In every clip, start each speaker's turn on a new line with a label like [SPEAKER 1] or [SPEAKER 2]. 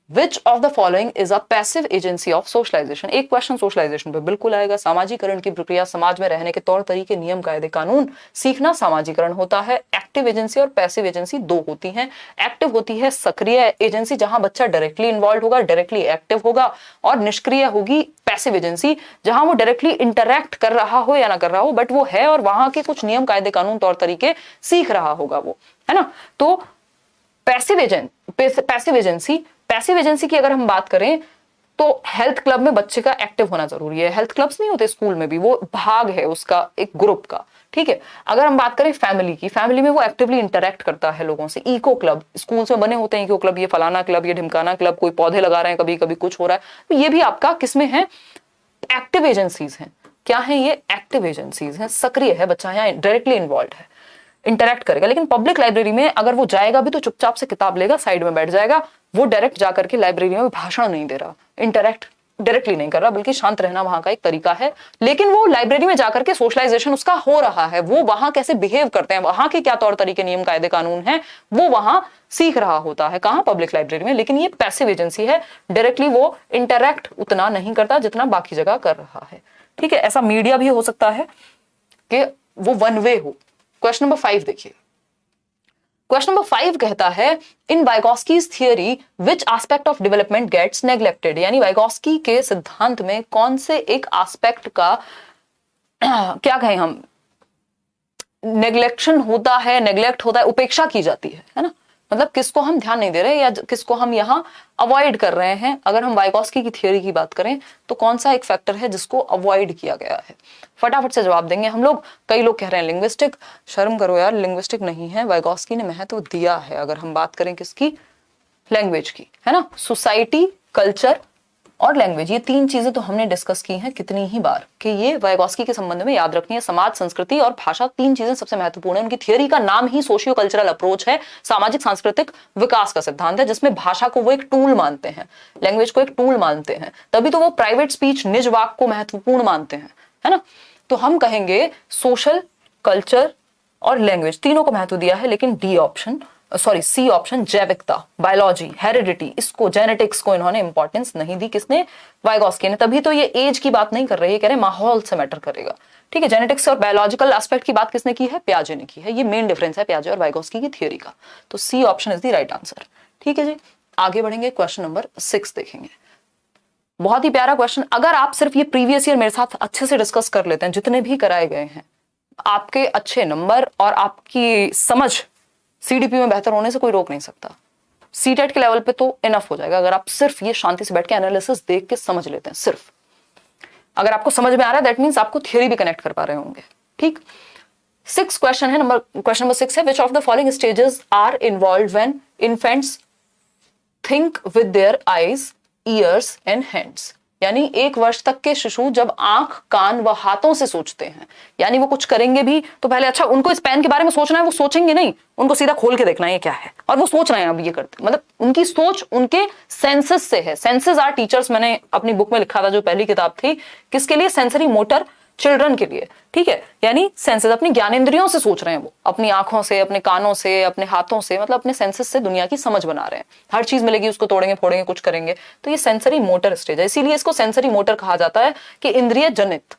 [SPEAKER 1] Which of the following is a passive agency of socialization. एक question socialization पे बिल्कुल आएगा। सामाजिकरण की प्रक्रिया, समाज में रहने के तौर तरीके, नियम कायदे कानून सीखना सामाजिकरण होता है। एक्टिव एजेंसी और पैसिव एजेंसी दो होती हैं। एक्टिव होती है सक्रिय एजेंसी, जहां बच्चा डायरेक्टली इन्वॉल्व होगा, डायरेक्टली एक्टिव होगा, और निष्क्रिय होगी पैसिव एजेंसी, जहां वो डायरेक्टली इंटरैक्ट कर रहा हो या ना कर रहा हो, बट वो है और वहां के कुछ नियम कायदे कानून तौर तरीके सीख रहा होगा वो, है ना। तो पैसिव एजेंसी की अगर हम बात करें तो हेल्थ क्लब में बच्चे का एक्टिव होना जरूरी है। हेल्थ क्लब्स नहीं होते स्कूल में भी, वो भाग है उसका एक ग्रुप का, ठीक है। अगर हम बात करें फैमिली की, फैमिली में वो एक्टिवली इंटरैक्ट करता है लोगों से। इको क्लब स्कूल में बने होते हैं, इको क्लब, ये फलाना क्लब, ये ढिमकाना क्लब, कोई पौधे लगा रहे हैं, कभी कभी कुछ हो रहा है, तो ये भी आपका किसमें है, एक्टिव एजेंसीज हैं। क्या है ये, एक्टिव एजेंसीज हैं, सक्रिय है बच्चा, यहाँ डायरेक्टली इन्वॉल्व है, इंटरैक्ट करेगा। लेकिन पब्लिक लाइब्रेरी में अगर वो जाएगा भी तो चुपचाप से किताब लेगा, साइड में बैठ जाएगा, वो डायरेक्ट जाकर के लाइब्रेरी में भाषण नहीं दे रहा, इंटरैक्ट डायरेक्टली नहीं कर रहा, बल्कि शांत रहना वहां का एक तरीका है। लेकिन वो लाइब्रेरी में जाकर के सोशलाइजेशन उसका हो रहा है, वो वहां कैसे बिहेव करते हैं, वहां के क्या तौर तरीके, नियम कायदे कानून है, वो वहां सीख रहा होता है। कहां, पब्लिक लाइब्रेरी में। लेकिन ये पैसिव एजेंसी है, डायरेक्टली वो इंटरैक्ट उतना नहीं करता जितना बाकी जगह कर रहा है, ठीक है। ऐसा मीडिया भी हो सकता है कि वो वन वे हो। क्वेश्चन नंबर 5 देखिए। क्वेश्चन नंबर 5 कहता है, in Vygotsky's theory which aspect of development gets neglected, यानी वाइगॉस्की के सिद्धांत में कौन से एक एस्पेक्ट का क्या कहें हम, नेग्लेक्शन होता है, नेग्लेक्ट होता है, उपेक्षा की जाती है ना। मतलब किसको हम ध्यान नहीं दे रहे या किसको हम यहां अवॉइड कर रहे हैं। अगर हम वाइगॉस्की की थियरी की बात करें तो कौन सा एक फैक्टर है जिसको अवॉइड किया गया है, फटाफट से जवाब देंगे हम लोग। कई लोग कह रहे हैं लिंग्विस्टिक, शर्म करो यार, लिंग्विस्टिक नहीं है। वाइगॉस्की ने महत्व दिया है, अगर हम बात करें किसकी, लैंग्वेज की, है ना। सोसाइटी, कल्चर और लैंग्वेज, ये तीन चीजें तो हमने डिस्कस की हैं कितनी ही बार कि ये वाइगॉस्की के संबंध में याद रखनी है। समाज, संस्कृति और भाषा, तीन चीजें सबसे महत्वपूर्ण है। उनकी थियरी का नाम ही सोशियो कल्चरल अप्रोच है, सामाजिक सांस्कृतिक विकास का सिद्धांत है, जिसमें भाषा को वो एक टूल मानते हैं, लैंग्वेज को एक टूल मानते हैं। तभी तो वो प्राइवेट स्पीच, निज वाक को महत्वपूर्ण मानते हैं, है ना। तो हम कहेंगे सोशल, कल्चर और लैंग्वेज तीनों को महत्व दिया है। लेकिन D option, sorry C option, जैविकता, बायोलॉजी, हेरिडिटी, इसको, जेनेटिक्स को इन्होंने इंपॉर्टेंस नहीं दी। किसने, वाइगॉस्की ने। तभी तो ये एज की बात नहीं कर रही है, कह रहे माहौल से मैटर करेगा, ठीक है। जेनेटिक्स और बायोलॉजिकल एस्पेक्ट की बात किसने की है, पियाजे ने की है। ये मेन डिफरेंस है पियाजे और वाइगॉस्की की थियरी का। तो C option is the right answer, ठीक है जी। आगे बढ़ेंगे, क्वेश्चन नंबर 6 देखेंगे। बहुत ही प्यारा क्वेश्चन। अगर आप सिर्फ ये प्रीवियस ईयर मेरे साथ अच्छे से डिस्कस कर लेते हैं, जितने भी कराए गए हैं, आपके अच्छे नंबर और आपकी समझ सीडीपी में बेहतर होने से कोई रोक नहीं सकता। सीटेट के लेवल पे तो इनफ हो जाएगा अगर आप सिर्फ ये शांति से बैठ के एनालिसिस देख के समझ लेते हैं। सिर्फ अगर आपको समझ में आ रहा है, दैट मींस आपको थियरी भी कनेक्ट कर पा रहे होंगे, ठीक। 6 क्वेश्चन है, क्वेश्चन नंबर 6 है, which of the following stages are involve when infants think with their eyes, ears and hands. यानी 1 वर्ष तक के शिशु जब आंख, कान व हाथों से सोचते हैं, यानी वो कुछ करेंगे भी तो पहले, अच्छा उनको इस पेन के बारे में सोचना है, वो सोचेंगे नहीं, उनको सीधा खोल के देखना है ये क्या है, और वो सोच रहे हैं अब ये करते, मतलब उनकी सोच उनके सेंसेस से है। सेंसेस आर टीचर्स, मैंने अपनी बुक में लिखा था जो पहली किताब थी, किसके लिए, सेंसरी मोटर चिल्ड्रन के लिए, ठीक है। यानी सेंसेस, अपनी ज्ञानेंद्रियों से सोच रहे हैं वो, अपनी आंखों से, अपने कानों से, अपने हाथों से, मतलब अपने सेंसेस से दुनिया की समझ बना रहे हैं। हर चीज मिलेगी उसको, तोड़ेंगे, फोड़ेंगे, कुछ करेंगे, तो ये सेंसरी मोटर स्टेज है। इसीलिए इसको सेंसरी मोटर कहा जाता है कि इंद्रिय जनित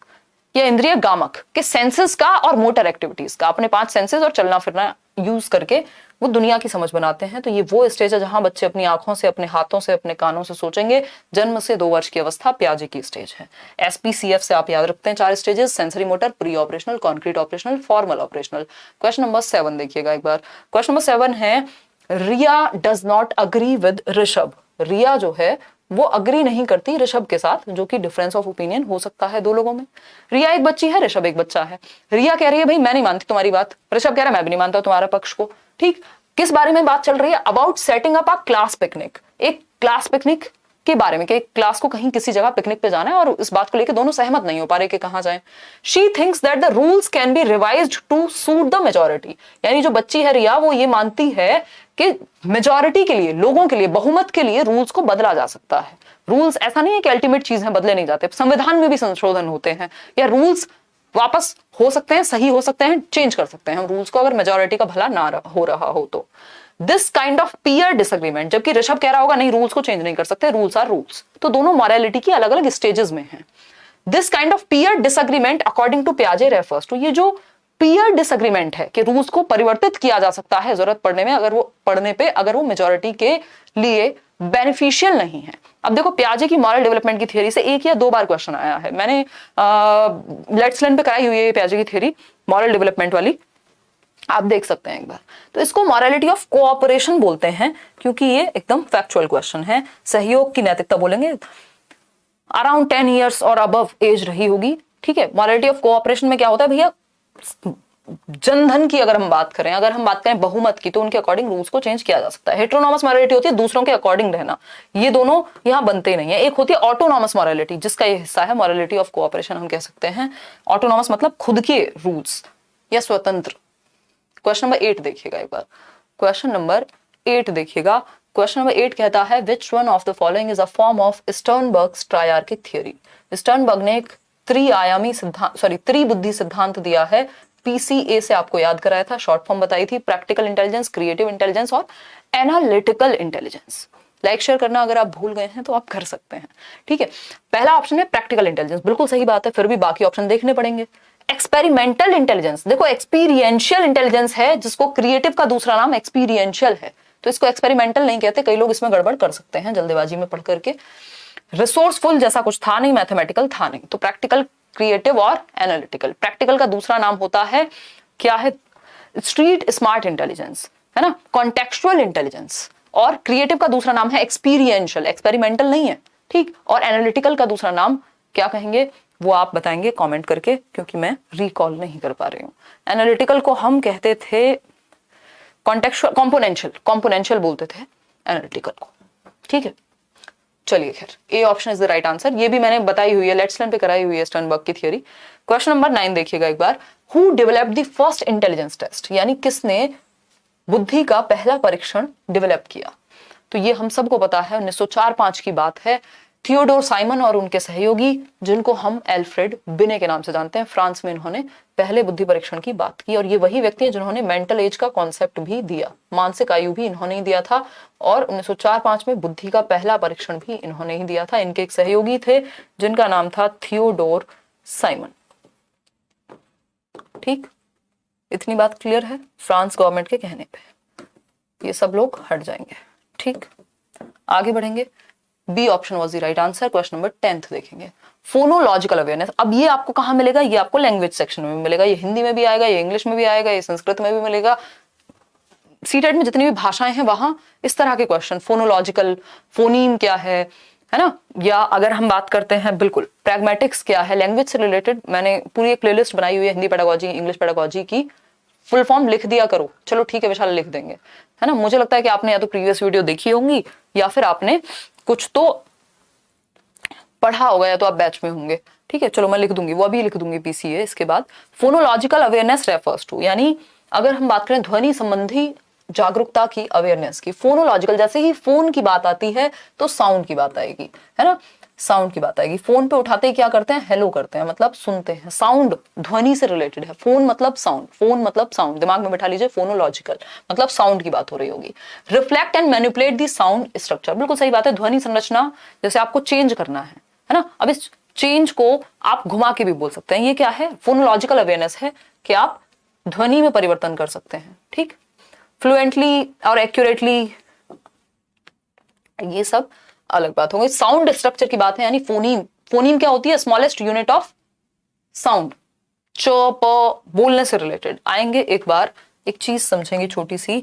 [SPEAKER 1] या इंद्रिय गामक के सेंसेस का और मोटर एक्टिविटीज का, अपने 5 सेंसेस और चलना फिरना यूज करके वो दुनिया की समझ बनाते हैं। तो ये वो स्टेज है जहां बच्चे अपनी आंखों से, अपने हाथों से, अपने कानों से सोचेंगे। जन्म से 2 वर्ष की अवस्था पियाजे की स्टेज है। एसपीसीएफ से आप याद रखते हैं 4 stages, sensory motor, pre operational, concrete operational, formal operational. Question number 7 देखिएगा एक बार। क्वेश्चन नंबर 7 है, Riya does not agree with Rishabh. Riya जो है वो अग्री नहीं करती ऋषभ के साथ, जो कि डिफरेंस ऑफ ओपिनियन हो सकता है 2 लोगों में। रिया एक बच्ची है, ऋषभ एक बच्चा है। रिया कह रही है भाई मैं नहीं मानती तुम्हारी बात, ऋषभ कह रहा है मैं भी नहीं मानता तुम्हारा पक्ष को, ठीक। किस बारे में बात चल रही है, about setting up a class picnic, एक क्लास पिकनिक के बारे में कि क्लास को कहीं किसी जगह पिकनिक पे जाना है, और इस बात को लेकर दोनों सहमत नहीं हो पा रहे कि कहां जाएं। She thinks that the rules can be revised to suit the majority. यानी जो बच्ची है रिया, वो ये मानती है कि मेजॉरिटी के लिए, लोगों के लिए, बहुमत के लिए रूल्स को बदला जा सकता है। रूल्स ऐसा नहीं है कि अल्टीमेट चीज है, बदले नहीं जाते, संविधान में भी संशोधन होते हैं, या रूल्स वापस हो सकते हैं, सही हो सकते हैं, चेंज कर सकते हैं हम रूल्स को, अगर मेजॉरिटी का भला ना हो रहा हो तो। This kind of peer disagreement, जबकि ऋषभ कह रहा होगा नहीं रूल्स को चेंज नहीं कर सकते, रूल्स आर रूल्स। तो दोनों मॉरलिटी की अलग अलग स्टेजेस में हैं। This kind of peer disagreement according to पियाजे रेफर्स टू, ये जो पीयर डिसएग्रीमेंट है कि रूल्स को परिवर्तित किया जा सकता है जरूरत पड़ने में, अगर वो मेजोरिटी के लिए बेनिफिशियल नहीं है। अब देखो पियाजे की मॉरल डेवलपमेंट की थियरी से एक या दो बार क्वेश्चन आया है, मैंने लेट्स लर्न पे कराई हुई है पियाजे की थियरी मॉरल डेवलपमेंट वाली, आप देख सकते हैं एक बार। तो इसको मॉरलिटी ऑफ कोऑपरेशन बोलते हैं, क्योंकि ये एकदम फैक्चुअल क्वेश्चन है। सहयोग की नैतिकता बोलेंगे, अराउंड 10 ईयर्स और अबव एज रही होगी, ठीक है। मॉरलिटी ऑफ कोऑपरेशन में क्या होता है भैया, जनधन की अगर हम बात करें बहुमत की, तो उनके अकॉर्डिंग रूल्स को चेंज किया जा सकता है। हेटेरोनॉमस मॉरलिटी होती है दूसरों के अकॉर्डिंग रहना, ये दोनों यहां बनते नहीं है। एक होती है ऑटोनॉमस मॉरलिटी, जिसका ये हिस्सा है मॉरलिटी ऑफ कोऑपरेशन हम कह सकते हैं। ऑटोनॉमस मतलब खुद के रूल्स या स्वतंत्र। क्वेश्चन नंबर 8 देखिएगा एक बार, क्वेश्चन नंबर 8 देखिएगा। क्वेश्चन नंबर 8 कहता है which one of the following is a form of Sternberg's triarchic theory. Sternberg ने एक त्रिबुद्धि सिद्धांत दिया है। पीसीए से आपको याद कराया था, शॉर्ट फॉर्म बताई थी, प्रैक्टिकल इंटेलिजेंस, क्रिएटिव इंटेलिजेंस और एनालिटिकल इंटेलिजेंस। लाइक शेयर करना अगर आप भूल गए हैं तो आप कर सकते हैं, ठीक है। पहला ऑप्शन है प्रैक्टिकल इंटेलिजेंस, बिल्कुल सही बात है, फिर भी बाकी ऑप्शन देखने पड़ेंगे। एक्सपेरिमेंटल इंटेलिजेंस, देखो एक्सपीरियंशियल इंटेलिजेंस है, जिसको क्रिएटिव का दूसरा नाम एक्सपीरियंशियल है, तो इसको एक्सपेरिमेंटल नहीं कहते, कई लोग इसमें गड़बड़ कर सकते हैं जल्दबाजी में पढ़ करके। रिसोर्सफुल जैसा कुछ था नहीं, मैथमेटिकल था नहीं, तो प्रैक्टिकल, क्रिएटिव और एनालिटिकल। प्रैक्टिकल का दूसरा नाम होता है, क्या है, स्ट्रीट स्मार्ट इंटेलिजेंस, है ना, कॉन्टेक्चुअल इंटेलिजेंस। और क्रिएटिव का दूसरा नाम है एक्सपीरियंशियल, एक्सपेरिमेंटल नहीं है, ठीक। और एनालिटिकल का दूसरा नाम क्या कहेंगे वो आप बताएंगे कमेंट करके, क्योंकि मैं रिकॉल नहीं कर पा रही हूं। एनालिटिकल को हम कहते थे कॉन्टेक्चुअल, कॉम्पोनेंशियल बोलते थे एनालिटिकल को, ठीक है। चलिए खैर, A option is the right answer. ये भी मैंने बताई हुई है, लेट्स लर्न पे कराई हुई है स्टर्नबर्ग की थियरी। क्वेश्चन नंबर 9 देखिएगा एक बार, who developed the first intelligence test, यानी किसने बुद्धि का पहला परीक्षण डेवलप किया। तो ये हम सबको पता है, 1904-5 की बात है। थियोडोर साइमन और उनके सहयोगी, जिनको हम एल्फ्रेड बिने के नाम से जानते हैं, फ्रांस में इन्होंने पहले बुद्धि परीक्षण की बात की। और ये वही व्यक्ति है जिन्होंने मेंटल एज का कॉन्सेप्ट भी दिया, मानसिक आयु भी इन्होंने ही दिया था। और 1904-5 में बुद्धि का पहला परीक्षण भी इन्होंने ही दिया था। इनके एक सहयोगी थे जिनका नाम था थियोडोर साइमन, ठीक। इतनी बात क्लियर है फ्रांस गवर्नमेंट के कहने पे, ये सब लोग हट जाएंगे, ठीक। आगे बढ़ेंगे, B option was the right answer. Question number 10 देखेंगे, फोनोलॉजिकल अवेयरनेस। अब ये आपको कहां मिलेगा, ये आपको लैंग्वेज सेक्शन में मिलेगा, ये हिंदी में भी आएगा, ये इंग्लिश में भी आएगा, ये संस्कृत में भी मिलेगा। सीटेट में जितनी भी भाषाएं हैं वहां इस तरह के क्वेश्चन, फोनोलॉजिकल, फोनीम क्या है ना, या अगर हम बात करते हैं बिल्कुल प्रैग्मेटिक्स क्या है, लैंग्वेज से रिलेटेड मैंने पूरी एक प्लेलिस्ट बनाई हुई है, हिंदी पेडागोजी, इंग्लिश पेडागोजी की। फुल फॉर्म लिख दिया करो, चलो ठीक है विशाल लिख देंगे, है ना। मुझे लगता है कि आपने या तो प्रीवियस वीडियो देखी होंगी या फिर आपने कुछ तो पढ़ा होगा, या तो आप बैच में होंगे, ठीक है। चलो मैं लिख दूंगी, वो अभी लिख दूंगी पीसीए। इसके बाद फोनोलॉजिकल अवेयरनेस रेफर्स टू, यानी अगर हम बात करें ध्वनि संबंधी जागरूकता की, अवेयरनेस की, फोनोलॉजिकल, जैसे ही फोन की बात आती है तो साउंड की बात आएगी, है ना, साउंड की बात आएगी। फोन पे उठाते ही क्या करते हैं, हेलो करते हैं, मतलब सुनते हैं। साउंड ध्वनि से रिलेटेड है, फोन मतलब साउंड, फोन मतलब साउंड, दिमाग में बैठा लीजिए, फोनोलॉजिकल मतलब साउंड की बात हो रही होगी। Reflect and manipulate the sound structure, बिल्कुल सही बात है, ध्वनि संरचना जैसे आपको चेंज करना है ना। अब इस चेंज को आप घुमा के भी बोल सकते हैं, ये क्या है, फोनोलॉजिकल अवेयरनेस है कि आप ध्वनि में परिवर्तन कर सकते हैं, ठीक। फ्लुएंटली और एक्यूरेटली, ये सब अलग बात होगी। साउंड स्ट्रक्चर की बात है, यानी फोनीम। फोनीम क्या होती है, स्मॉलेस्ट यूनिट ऑफ साउंड, च प बोलने से रिलेटेड आएंगे। एक बार एक चीज समझेंगे छोटी सी,